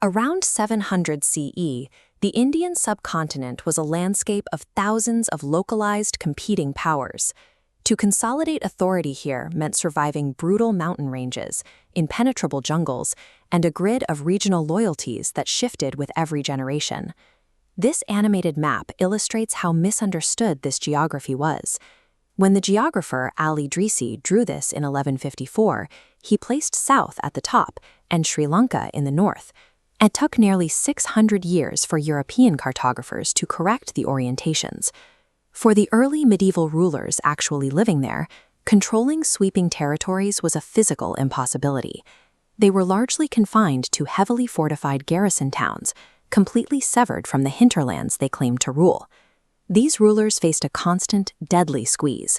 Around 700 CE, the Indian subcontinent was a landscape of thousands of localized competing powers. To consolidate authority here meant surviving brutal mountain ranges, impenetrable jungles, and a grid of regional loyalties that shifted with every generation. This animated map illustrates how misunderstood this geography was. When the geographer Ali Idrisi drew this in 1154, he placed south at the top and Sri Lanka in the north. It took nearly 600 years for European cartographers to correct the orientations. For the early medieval rulers actually living there, controlling sweeping territories was a physical impossibility. They were largely confined to heavily fortified garrison towns, completely severed from the hinterlands they claimed to rule. These rulers faced a constant, deadly squeeze.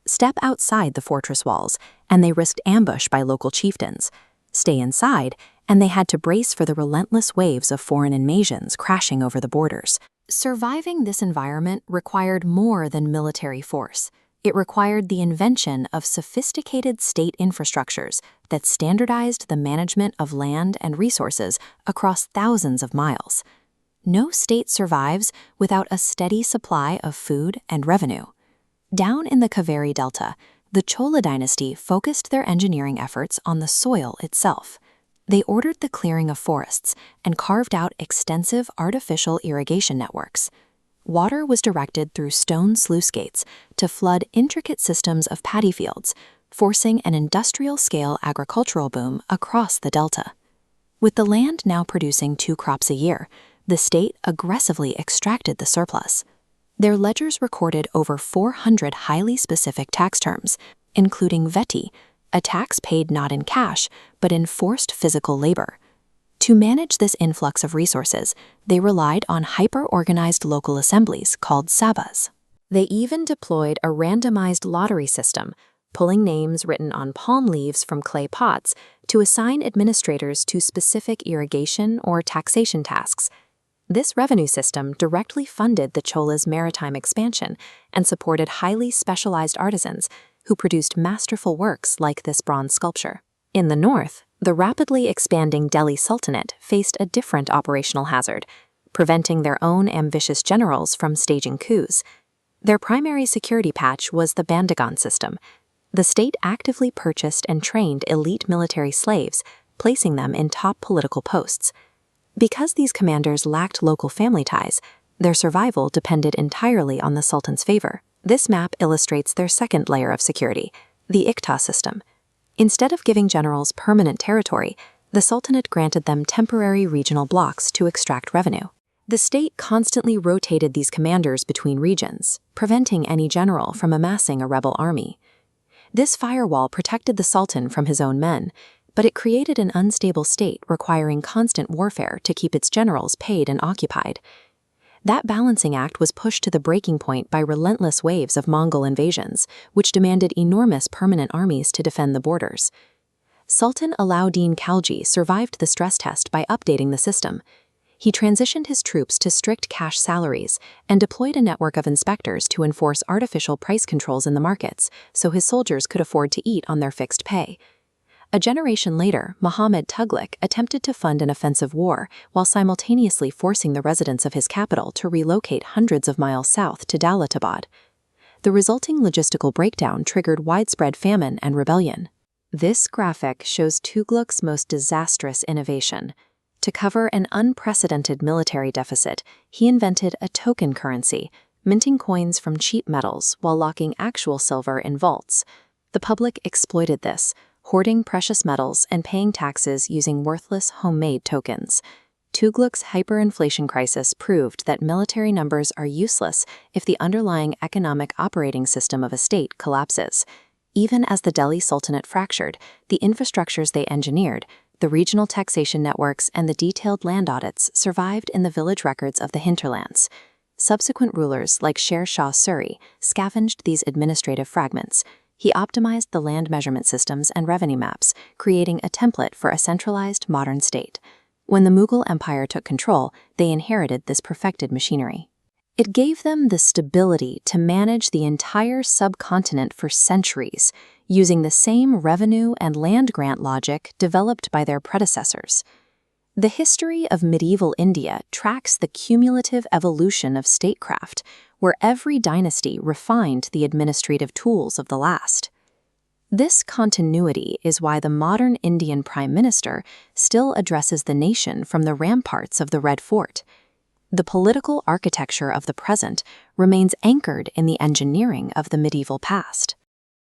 Step outside the fortress walls, and they risked ambush by local chieftains. Stay inside, and they had to brace for the relentless waves of foreign invasions crashing over the borders. Surviving this environment required more than military force. It required the invention of sophisticated state infrastructures that standardized the management of land and resources across thousands of miles. No state survives without a steady supply of food and revenue. Down in the Kaveri Delta, the Chola dynasty focused their engineering efforts on the soil itself. They ordered the clearing of forests and carved out extensive artificial irrigation networks. Water was directed through stone sluice gates to flood intricate systems of paddy fields, forcing an industrial-scale agricultural boom across the delta. With the land now producing 2 crops a year, the state aggressively extracted the surplus. Their ledgers recorded over 400 highly specific tax terms, including veti, a tax paid not in cash, but in forced physical labor. To manage this influx of resources, they relied on hyper-organized local assemblies called sabhas. They even deployed a randomized lottery system, pulling names written on palm leaves from clay pots to assign administrators to specific irrigation or taxation tasks. This revenue system directly funded the Chola's maritime expansion and supported highly specialized artisans who produced masterful works like this bronze sculpture. In the north, the rapidly expanding Delhi Sultanate faced a different operational hazard, preventing their own ambitious generals from staging coups. Their primary security patch was the Bandagan system. The state actively purchased and trained elite military slaves, placing them in top political posts. Because these commanders lacked local family ties, their survival depended entirely on the Sultan's favor. This map illustrates their second layer of security, the Iqta system. Instead of giving generals permanent territory, the Sultanate granted them temporary regional blocks to extract revenue. The state constantly rotated these commanders between regions, preventing any general from amassing a rebel army. This firewall protected the Sultan from his own men, but it created an unstable state requiring constant warfare to keep its generals paid and occupied. That balancing act was pushed to the breaking point by relentless waves of Mongol invasions, which demanded enormous permanent armies to defend the borders. Sultan Alauddin Khalji survived the stress test by updating the system. He transitioned his troops to strict cash salaries and deployed a network of inspectors to enforce artificial price controls in the markets so his soldiers could afford to eat on their fixed pay. A generation later, Muhammad Tughlaq attempted to fund an offensive war while simultaneously forcing the residents of his capital to relocate hundreds of miles south to Dawlatabad. The resulting logistical breakdown triggered widespread famine and rebellion. This graphic shows Tughlaq's most disastrous innovation. To cover an unprecedented military deficit, he invented a token currency, minting coins from cheap metals while locking actual silver in vaults. The public exploited this, hoarding precious metals and paying taxes using worthless homemade tokens. Tughlaq's hyperinflation crisis proved that military numbers are useless if the underlying economic operating system of a state collapses. Even as the Delhi Sultanate fractured, the infrastructures they engineered, the regional taxation networks and the detailed land audits survived in the village records of the hinterlands. Subsequent rulers like Sher Shah Suri scavenged these administrative fragments. He optimized the land measurement systems and revenue maps, creating a template for a centralized modern state. When the Mughal Empire took control, they inherited this perfected machinery. It gave them the stability to manage the entire subcontinent for centuries, using the same revenue and land grant logic developed by their predecessors. The history of medieval India tracks the cumulative evolution of statecraft, where every dynasty refined the administrative tools of the last. This continuity is why the modern Indian Prime Minister still addresses the nation from the ramparts of the Red Fort. The political architecture of the present remains anchored in the engineering of the medieval past.